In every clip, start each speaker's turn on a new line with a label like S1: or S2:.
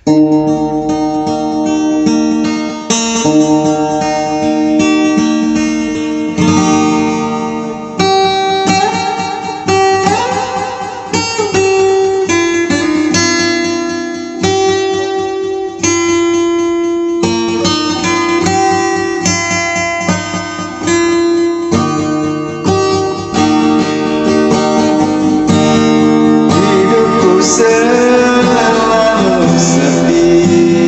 S1: Hidupku selalu sepi,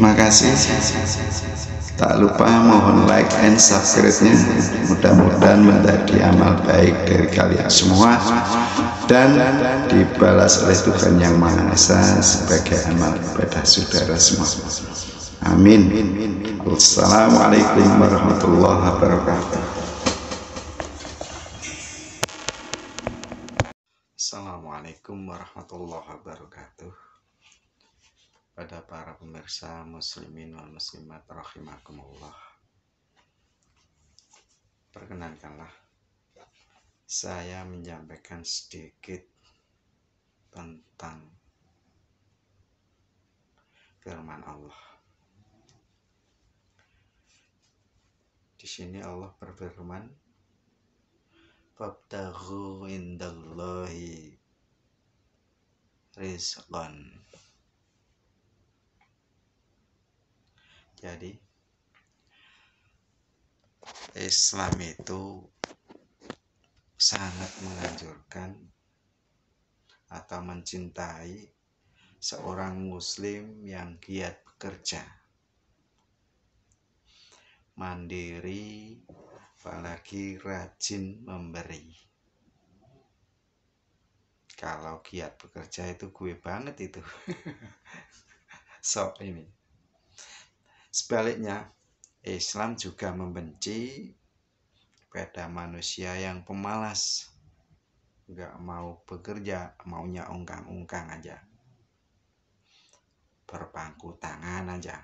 S1: Terima kasih. Tak lupa mohon like and subscribe-nya. Mudah-mudahan menjadi amal baik dari kalian semua dan dibalas oleh Tuhan Yang Maha Esa sebagai amal ibadah saudara semua. Amin. Wassalamualaikum warahmatullahi wabarakatuh. Assalamualaikum warahmatullahi wabarakatuh. Pada para pemirsa muslimin wal muslimat rahimakumullah, perkenankanlah saya menyampaikan sedikit tentang firman Allah. Di sini Allah berfirman, "Fabtaghu indallahi rizqan." Jadi Islam itu sangat menganjurkan atau mencintai seorang muslim yang giat bekerja, mandiri, apalagi rajin memberi. Kalau giat bekerja itu gue banget itu. So ini sebaliknya, Islam juga membenci pada manusia yang pemalas, nggak mau bekerja, maunya ungkang-ungkang aja, berpangku tangan aja,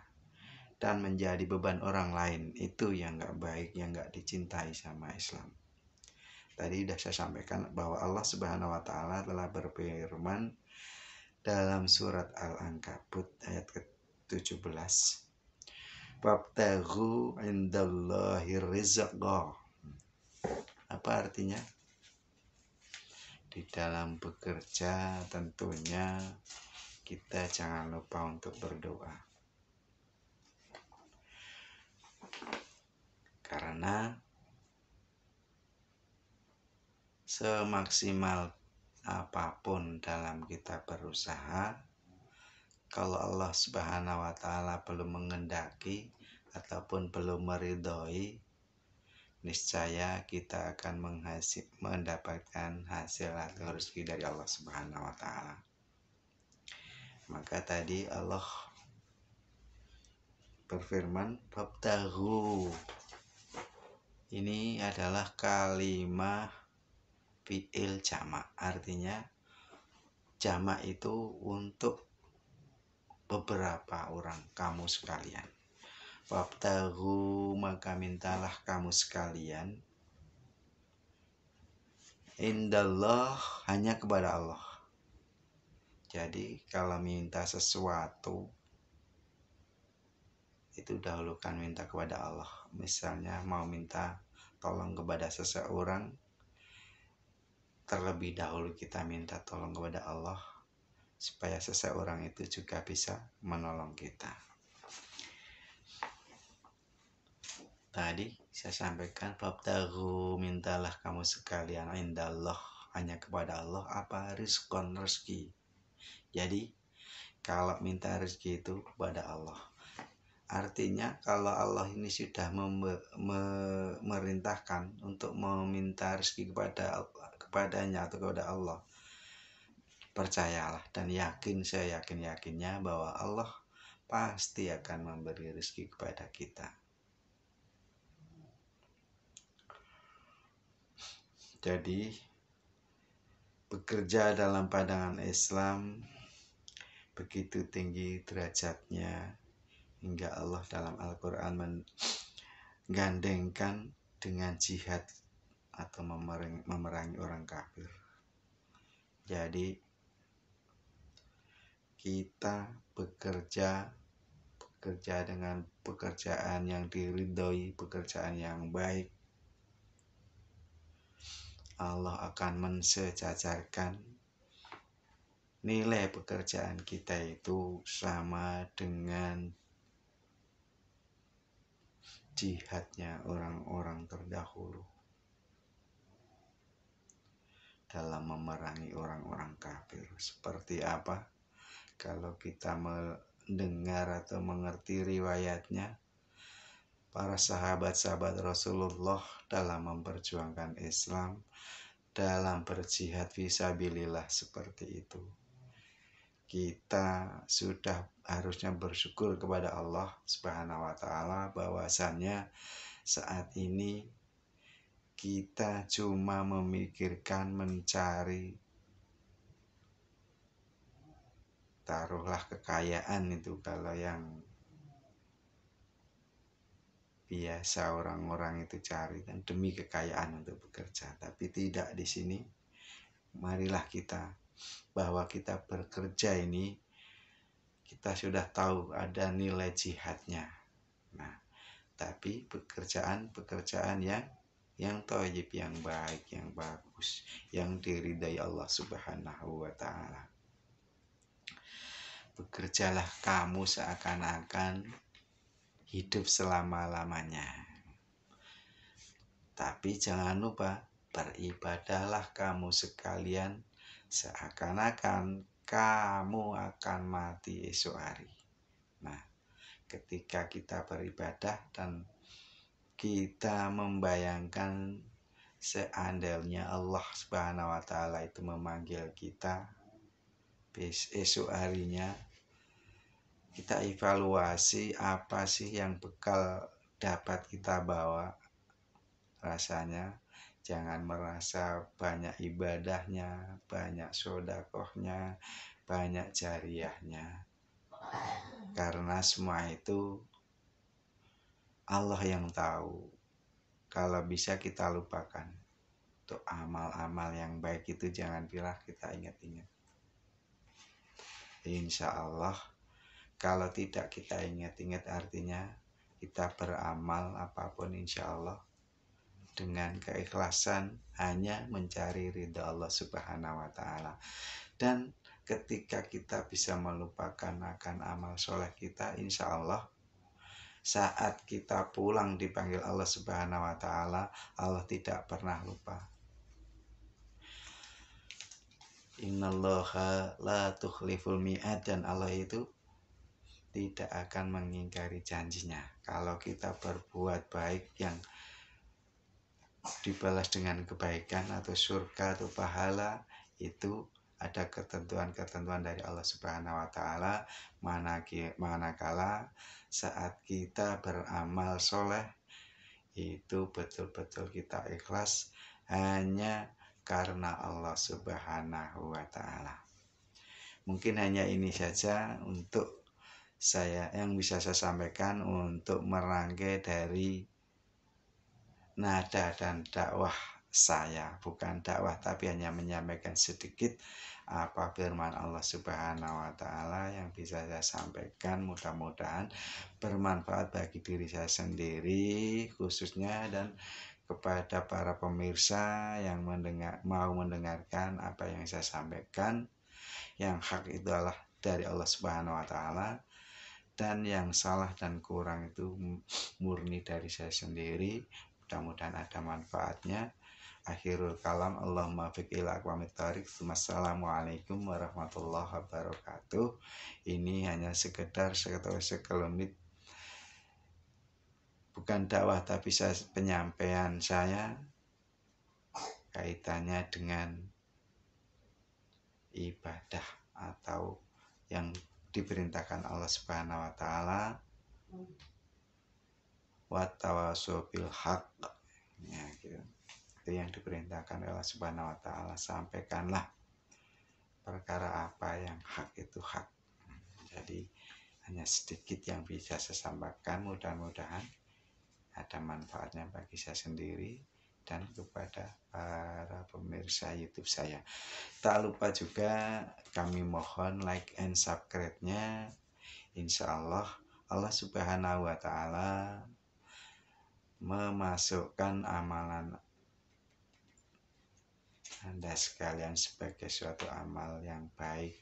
S1: dan menjadi beban orang lain. Itu yang nggak baik, yang nggak dicintai sama Islam. Tadi sudah saya sampaikan bahwa Allah Subhanahu wa Ta'ala telah berfirman dalam surat Al-Ankabut ayat ke-17, "Wabtaghu indallahi rizqa." Apa artinya? Di dalam bekerja tentunya kita jangan lupa untuk berdoa. Karena semaksimal apapun dalam kita berusaha, kalau Allah Subhanahu wa Ta'ala belum mengendaki ataupun belum meridhoi, niscaya kita akan mendapatkan hasil atau rezeki dari Allah Subhanahu wa Ta'ala. Maka tadi Allah berfirman, "Fabtaghu." Ini adalah kalimah fi'il jamak. Artinya jamak itu untuk beberapa orang, kamu sekalian. Wabtaghu, maka mintalah kamu sekalian, indallah, hanya kepada Allah. Jadi kalau minta sesuatu itu dahulukan minta kepada Allah. Misalnya mau minta tolong kepada seseorang, terlebih dahulu kita minta tolong kepada Allah supaya seseorang itu juga bisa menolong kita. Tadi saya sampaikan, "Fabtaghu," mintalah kamu sekalian, indallah, hanya kepada Allah, apa? Rizqon, rezeki. Jadi kalau minta rezeki itu kepada Allah. Artinya kalau Allah ini sudah memerintahkan untuk meminta rezeki kepadanya atau kepada Allah, percayalah dan yakin, saya yakin-yakinnya bahwa Allah pasti akan memberi rezeki kepada kita. Jadi bekerja dalam pandangan Islam begitu tinggi derajatnya hingga Allah dalam Al-Quran menggandengkan dengan jihad atau memerangi orang kafir. Jadi kita bekerja dengan pekerjaan yang diridhoi, pekerjaan yang baik, Allah akan mensejajarkan nilai pekerjaan kita itu sama dengan jihadnya orang-orang terdahulu dalam memerangi orang-orang kafir. Seperti apa? Kalau kita mendengar atau mengerti riwayatnya para sahabat-sahabat Rasulullah dalam memperjuangkan Islam, dalam berjihad fisabilillah seperti itu. Kita sudah harusnya bersyukur kepada Allah Subhanahu wa taala bahwasannya saat ini kita cuma memikirkan mencari taruhlah kekayaan itu kalau yang biasa orang-orang itu cari kan demi kekayaan untuk bekerja, tapi tidak di sini. Marilah kita bahwa kita bekerja ini kita sudah tahu ada nilai jihadnya. Nah, tapi pekerjaan yang thayyib, yang baik, yang bagus, yang diridai Allah Subhanahu wa taala. Bekerjalah kamu seakan-akan hidup selama-lamanya. Tapi jangan lupa beribadahlah kamu sekalian seakan-akan kamu akan mati esok hari. Nah, ketika kita beribadah dan kita membayangkan seandainya Allah Subhanahu wa taala itu memanggil kita esok harinya, kita evaluasi apa sih yang bekal dapat kita bawa. Rasanya jangan merasa banyak ibadahnya, banyak sedekahnya, banyak jariyahnya, karena semua itu Allah yang tahu. Kalau bisa kita lupakan. Untuk amal-amal yang baik itu jangan pernah kita ingat-ingat. Insya Allah kalau tidak kita ingat-ingat, artinya kita beramal apapun insya Allah dengan keikhlasan hanya mencari ridha Allah Subhanahu wa taala. Dan ketika kita bisa melupakan akan amal soleh kita, insya Allah saat kita pulang dipanggil Allah Subhanahu wa taala, Allah tidak pernah lupa. Innallaha la tukhliful mi'ad, dan Allah itu tidak akan mengingkari janjinya. Kalau kita berbuat baik yang dibalas dengan kebaikan atau surga atau pahala, itu ada ketentuan-ketentuan dari Allah Subhanahu wa taala. Manakala saat kita beramal soleh itu betul-betul kita ikhlas hanya karena Allah Subhanahu wa taala. Mungkin hanya ini saja untuk saya yang bisa saya sampaikan untuk merangkai dari nada dan dakwah saya. Bukan dakwah tapi hanya menyampaikan sedikit apa firman Allah Subhanahu wa taala yang bisa saya sampaikan. Mudah-mudahan bermanfaat bagi diri saya sendiri khususnya, dan kepada para pemirsa yang mau mendengarkan apa yang saya sampaikan. Yang hak itu adalah dari Allah Subhanahu wa taala, dan yang salah dan kurang itu murni dari saya sendiri. Mudah-mudahan ada manfaatnya. Akhirul kalam, Allahumma fiq ila aqwamit thariq. Wassalamualaikum warahmatullahi wabarakatuh. Ini hanya sekedar sekelumit, bukan dakwah tapi penyampaian saya kaitannya dengan ibadah atau yang diperintahkan Allah Subhanahu wa taala, wa tawasau bil haq. Ya, gitu. Itu yang diperintahkan Allah Subhanahu wa taala, sampaikanlah perkara apa yang hak itu hak. Jadi hanya sedikit yang bisa saya sampaikan, mudah-mudahan ada manfaatnya bagi saya sendiri dan kepada para pemirsa YouTube saya. Tak lupa juga kami mohon like and subscribe-nya. Insya Allah Allah Subhanahu wa taala memasukkan amalan Anda sekalian sebagai suatu amal yang baik,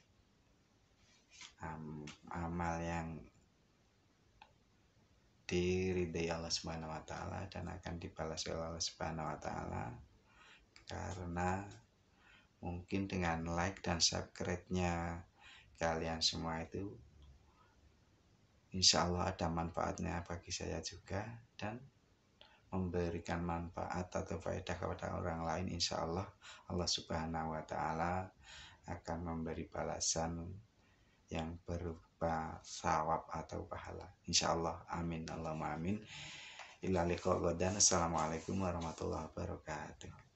S1: amal yang diridai Allah Subhanahu wa taala dan akan dibalas oleh Allah Subhanahu wa taala, karena mungkin dengan like dan subscribe-nya kalian semua itu insya Allah ada manfaatnya bagi saya juga, dan memberikan manfaat atau faedah kepada orang lain. Insya Allah Allah Subhanahu wa Ta'ala akan memberi balasan yang berupa sawab atau pahala, insya Allah. Amin Allahumma amin. Ila liqa godan. Assalamualaikum warahmatullahi wabarakatuh.